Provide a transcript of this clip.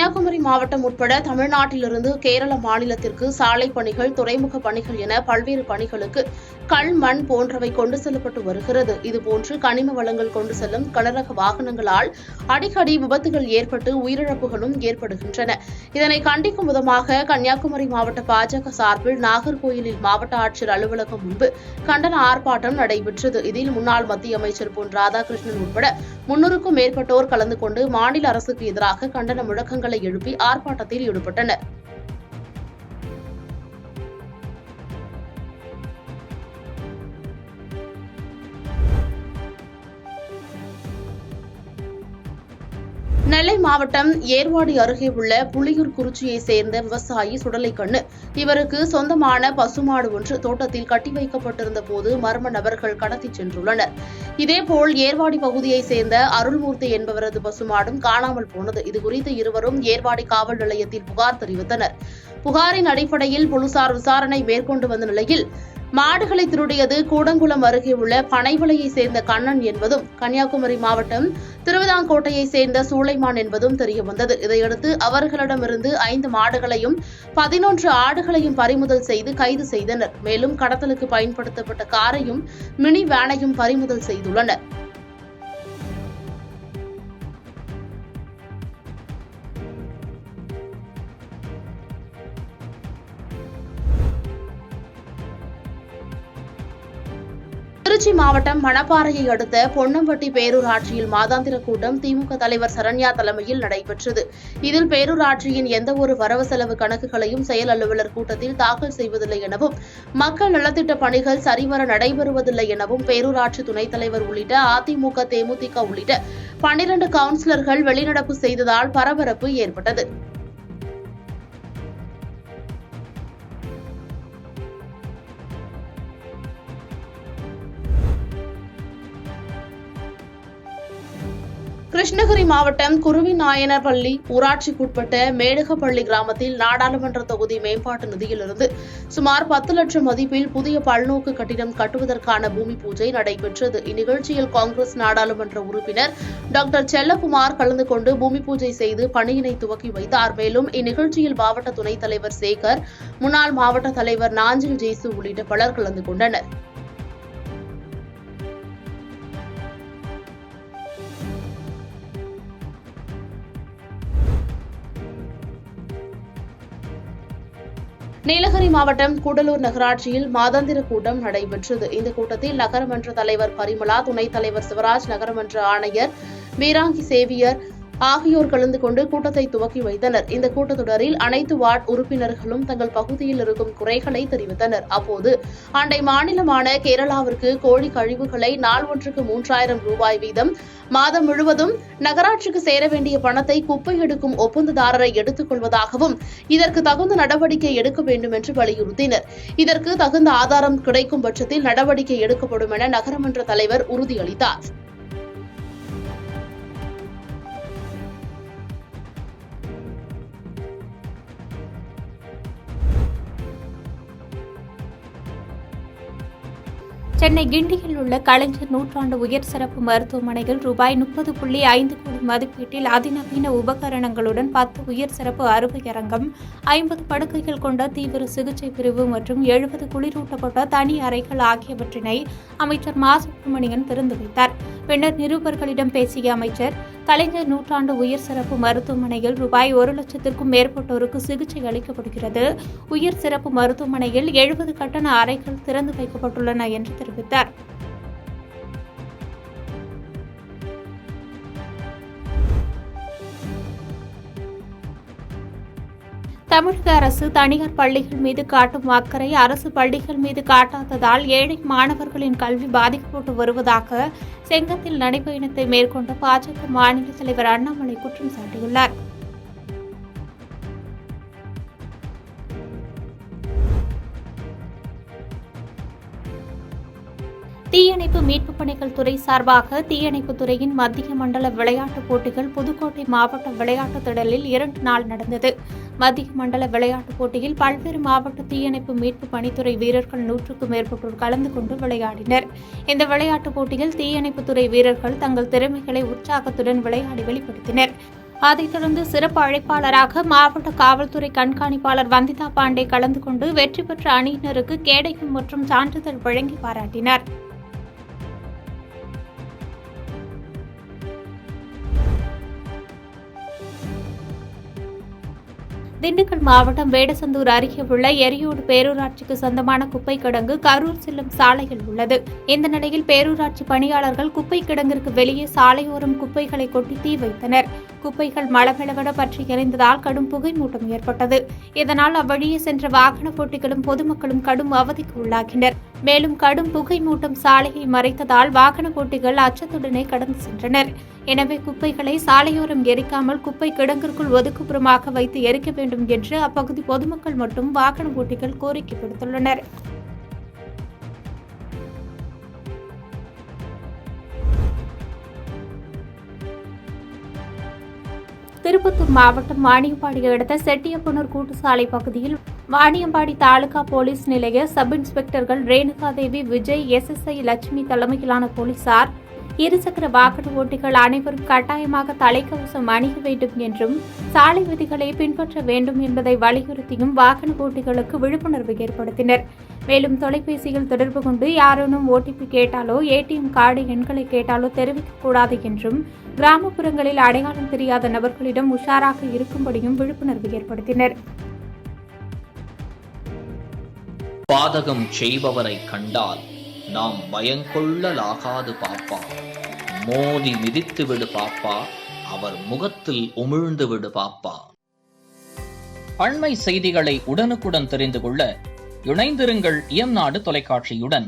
கன்னியாகுமரி மாவட்டம் உட்பட தமிழ்நாட்டிலிருந்து கேரள மாநிலத்திற்கு சாலை பணிகள், துறைமுக பணிகள் என பல்வேறு பணிகளுக்கு கல், மண் போன்றவை கொண்டு செல்லப்பட்டு வருகிறது. இதுபோன்று கனிம வளங்கள் கொண்டு செல்லும் கனரக வாகனங்களால் அடிக்கடி விபத்துகள் ஏற்பட்டு உயிரிழப்புகளும் ஏற்படுகின்றன. இதனை கண்டிக்கும் விதமாக கன்னியாகுமரி மாவட்ட பாஜக சார்பில் நாகர்கோயிலில் மாவட்ட ஆட்சியர் அலுவலகம் முன்பு கண்டன ஆர்ப்பாட்டம் நடைபெற்றது. இதில் முன்னாள் மத்திய அமைச்சர் பொன் ராதாகிருஷ்ணன் உட்பட 300க்கும் மேற்பட்டோர் கலந்து கொண்டு மாநில அரசுக்கு எதிராக கண்டன முழக்கங்களை எழுப்பி ஆர்ப்பாட்டத்தில் ஈடுபட்டனர். நெல்லை மாவட்டம் ஏர்வாடி அருகே உள்ள புலியூர் குறிச்சியைச் சேர்ந்த விவசாயி சுடலைக்கண்ணு. இவருக்கு சொந்தமான பசுமாடு ஒன்று தோட்டத்தில் கட்டி வைக்கப்பட்டிருந்த போது மர்ம நபர்கள் கடத்திச் சென்றுள்ளனர். இதேபோல் ஏர்வாடி பகுதியைச் சேர்ந்த அருள்மூர்த்தி என்பவரது பசுமாடும் காணாமல் போனது. இதுகுறித்து இருவரும் ஏர்வாடி காவல் நிலையத்தில் புகார் தெரிவித்தனர். புகாரின் அடிப்படையில் போலீசார் விசாரணை மேற்கொண்டு வந்த நிலையில் மாடுகளை திருடியது கூடங்குளம் அருகே உள்ள பனைவளையைச் சேர்ந்த கண்ணன் என்பதும், கன்னியாகுமரி மாவட்டம் திருவிதாங்கோட்டையைச் சேர்ந்த சூளைமான் என்பதும் தெரியவந்தது. இதையடுத்து அவர்களிடமிருந்து 5 மாடுகளையும் 11 ஆடுகளையும் பறிமுதல் செய்து கைது செய்தனர். மேலும் கடத்தலுக்கு பயன்படுத்தப்பட்ட காரையும் மினி வேனையும் பறிமுதல் செய்துள்ளனர். திருச்சி மாவட்டம் மணப்பாறையை அடுத்த பொன்னம்பட்டி பேரூராட்சியில் மாதாந்திர கூட்டம் திமுக தலைவர் சரண்யா தலைமையில் நடைபெற்றது. இதில் பேரூராட்சியின் எந்தவொரு வரவு செலவு கணக்குகளையும் செயல் அலுவலர் கூட்டத்தில் தாக்கல் செய்வதில்லை எனவும், மக்கள் நலத்திட்ட பணிகள் சரிவர நடைபெறுவதில்லை எனவும் பேரூராட்சி துணைத் தலைவர் உள்ளிட்ட அதிமுக, தேமுதிக உள்ளிட்ட 12 கவுன்சிலர்கள் வெளிநடப்பு செய்ததால் பரபரப்பு ஏற்பட்டது. கிருஷ்ணகிரி மாவட்டம் குருவிநாயனப்பள்ளி ஊராட்சிக்குட்பட்ட மேடுகப்பள்ளி கிராமத்தில் நாடாளுமன்ற தொகுதி மேம்பாட்டு நிதியிலிருந்து சுமார் 10 லட்சம் மதிப்பில் புதிய பல்நோக்கு கட்டிடம் கட்டுவதற்கான பூமி பூஜை நடைபெற்றது. இந்நிகழ்ச்சியில் காங்கிரஸ் நாடாளுமன்ற உறுப்பினர் டாக்டர் செல்லகுமார் கலந்து கொண்டு பூமி பூஜை செய்து பணியினை துவக்கி வைத்தார். மேலும் இந்நிகழ்ச்சியில் மாவட்ட துணைத் தலைவர் சேகர், முன்னாள் மாவட்ட தலைவர் நாஞ்சில் ஜேசு உள்ளிட்ட பலர் கலந்து கொண்டனர். நீலகிரி மாவட்டம் கூடலூர் நகராட்சியில் மாதாந்திர கூட்டம் நடைபெற்றது. இந்த கூட்டத்தில் நகரமன்ற தலைவர் பரிமளா, துணைத் தலைவர் சிவராஜ், நகரமன்ற ஆணையர் வீராங்கி சேவியர் ஆகியோர் கலந்து கொண்டு கூட்டத்தை துவக்கி வைத்தனர். இந்த கூட்டத்தொடரில் அனைத்து வார்டு உறுப்பினர்களும் தங்கள் பகுதியில் இருக்கும் குறைகளை தெரிவித்தனர். அப்போது அண்டை மாநிலமான கேரளாவிற்கு கோழி கழிவுகளை நாள் ஒன்றுக்கு 3000 ரூபாய் வீதம் மாதம் முழுவதும் நகராட்சிக்கு சேர வேண்டிய பணத்தை குப்பை எடுக்கும் ஒப்பந்ததாரரை எடுத்துக் கொள்வதாகவும், இதற்கு தகுந்த நடவடிக்கை எடுக்க வேண்டும் என்று வலியுறுத்தினர். இதற்கு தகுந்த ஆதாரம் கிடைக்கும் பட்சத்தில் நடவடிக்கை எடுக்கப்படும் என நகரமன்ற தலைவர் உறுதியளித்தார். சென்னை கிண்டியில் உள்ள கலைஞர் நூற்றாண்டு உயர் சிறப்பு மருத்துவமனையில் ரூபாய் 30.5 கோடி மதிப்பீட்டில் அதிநவீன உபகரணங்களுடன் 10 உயர் சிறப்பு அறுவையரங்கம், 50 படுக்கைகள் கொண்ட தீவிர சிகிச்சை பிரிவு மற்றும் 70 குளிரூட்டப்பட்ட தனி அறைகள் ஆகியவற்றினை அமைச்சர் மா. சுப்பிரமணியன் திறந்து வைத்தார். பின்னர் நிருபர்களிடம் பேசிய அமைச்சர், கலைஞர் நூற்றாண்டு உயர் சிறப்பு மருத்துவமனையில் ரூபாய் 1 லட்சத்திற்கும் மேற்பட்டோருக்கு சிகிச்சை அளிக்கப்படுகிறது. உயர் சிறப்பு மருத்துவமனையில் 70 கட்டண அறைகள் திறந்து வைக்கப்பட்டுள்ளன என்று தெரிவித்தார். தமிழக அரசு தனியார் பள்ளிகள் மீது காட்டும் அக்கறை அரசு பள்ளிகள் மீது காட்டாததால் ஏழை மாணவர்களின் கல்வி பாதிக்கப்பட்டு வருவதாக செங்கத்தில் நடைபயணத்தை மேற்கொண்ட பாஜக மாநில தலைவர் அண்ணாமலை குற்றம் சாட்டியுள்ளார். தீயணைப்பு மீட்புப் பணிகள் துறை சார்பாக தீயணைப்புத் துறையின் மத்திய மண்டல விளையாட்டுப் போட்டிகள் புதுக்கோட்டை மாவட்ட விளையாட்டுத் திடலில் 2 நாள் நடந்தது. மத்திய மண்டல விளையாட்டுப் போட்டியில் பல்வேறு மாவட்ட தீயணைப்பு மீட்பு பணித்துறை வீரர்கள் 100க்கும் மேற்பட்டோர் கலந்து கொண்டு விளையாடினர். இந்த விளையாட்டுப் போட்டியில் தீயணைப்புத்துறை வீரர்கள் தங்கள் திறமைகளை உற்சாகத்துடன் விளையாடி வெளிப்படுத்தினர். அதைத் தொடர்ந்து சிறப்பு அழைப்பாளராக மாவட்ட காவல்துறை கண்காணிப்பாளர் வந்திதா பாண்டே கலந்து கொண்டு வெற்றி பெற்ற அணியினருக்கு கேடயம் மற்றும் சான்றிதழ் வழங்கி பாராட்டினார். திண்டுக்கல் மாவட்டம் வேடசந்தூர் அருகே உள்ள எரியோடு பேரூராட்சிக்கு சொந்தமான குப்பை கிடங்கு கரூர் செல்லும் சாலையில் உள்ளது. இந்த நிலையில் பேரூராட்சி பணியாளர்கள் குப்பை கிடங்கிற்கு வெளியே சாலையோரம் குப்பைகளை கொட்டி தீ வைத்தனர். குப்பைகள் மளமளவென பற்றி எரிந்ததால் கடும் புகை மூட்டம் ஏற்பட்டது. இதனால் அவ்வழியே சென்ற வாகன ஓட்டிகளும் பொதுமக்களும் கடும் அவதிக்கு உள்ளாகினர். மேலும் கடும் புகை மூட்டம் சாலையை மறைத்ததால் வாகன ஓட்டிகள் அச்சத்துடனே கடந்து சென்றனர். எனவே குப்பைகளை சாலையோரம் எரிக்காமல் குப்பை கிடங்கிற்குள் ஒதுக்குப்புறமாக வைத்து எரிக்க வேண்டும் என்று அப்பகுதி பொதுமக்கள் மற்றும் வாகன ஓட்டிகள் கோரிக்கை விடுத்துள்ளனர். திருப்பத்தூர் மாவட்டம் வாணியம்பாடியை அடுத்த செட்டியப்பனூர் கூட்டுசாலை பகுதியில் வாணியம்பாடி தாலுகா போலீஸ் நிலைய சப் இன்ஸ்பெக்டர்கள் ரேணுகாதேவி, விஜய், SSI லட்சுமி தலைமையிலான போலீசார் இருசக்கர வாகன ஓட்டிகள் அனைவரும் கட்டாயமாக தலைக்கவசம் அணிய வேண்டும் என்றும் சாலை விதிகளை பின்பற்ற வேண்டும் என்பதை வலியுறுத்தியும் வாகன ஓட்டிகளுக்கு விழிப்புணர்வு ஏற்படுத்தினர். மேலும் தொலைபேசியில் தொடர்பு கொண்டு யாரேனும் OTP கேட்டாலோ ATM கார்டு எண்களை கேட்டாலோ தெரிவிக்கக்கூடாது என்றும் கிராமப்புறங்களில் அடையாளம் தெரியாத நபர்களிடம் உஷாராக இருக்கும்படியும் விழிப்புணர்வு ஏற்படுத்தினர். பாதகம் செய்பவரை கண்டால் நாம் பயங்கொள்ளலாகாது பாப்பா, மோதி மிதித்து விடு பாப்பா, அவர் முகத்தில் உமிழ்ந்து விடு பாப்பா. அண்மை செய்திகளை உடனுக்குடன் தெரிந்து கொள்ள இணைந்திருங்கள் இயம்நாடு தொலைக்காட்சியுடன்.